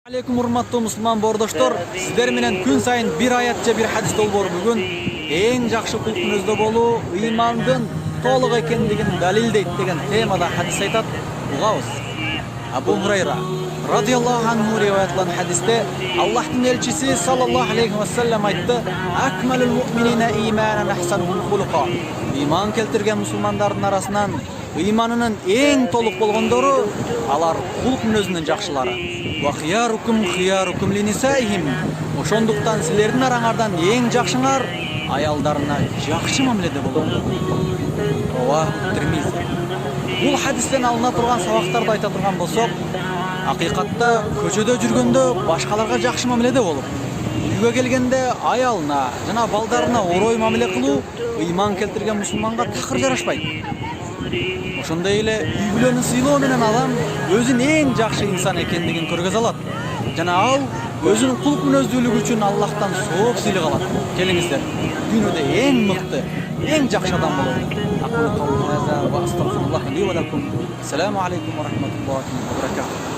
Алейкум урматтуу мусулман бордоштор, сиздер менен күн сайын бир аят же бир хадис долбоор. Бүгүн эң жакшы кулк мүнөздө болуу ыймандын толук экендигин далилдейт деген темада хадис айтат. Угабыз. Абу Хурайра радияллаху анху риваятланган хадисте Аллахтын элчиси саллаллаху алейхи ва саллям айтты: "Акмалул муъминина иманан ахсанухум хулука." Иман келтирген мусулмандардын арасынан ыйманынын эң толук болгондору алар кулк мүнөзүнүн жакшылары. Ва хиярукум хиярукум линисаихим. Ошондуктан силердин араңардан эң жакшыңар аялдарына жакшы мамиледе болот. Раваху Тирмизи. Бул хадистен алына турган сабактарды айта турган болсок, акыйкатта көчөдө жүргөндө башкаларга жакшы мамиледе болуп, үйгө келгенде аялына жана балдарына орой мамиле кылуу ыйман келтирген мусулманга такыр жарашпайт. Ошондой эле үй бүлөнү сыйлоо менен адам өзүн эң жакшы инсан экендигин көргөзө алат. Жана ал өзүнүн кулк мүнөздүүлүгү үчүн Аллахтан сооп сыйлык алат. Келиңиздер, дүйнөдө эң мыкты, эң жакшы адам бололу. Ассаламу алейкум ва рахматуллахи ва баракатух.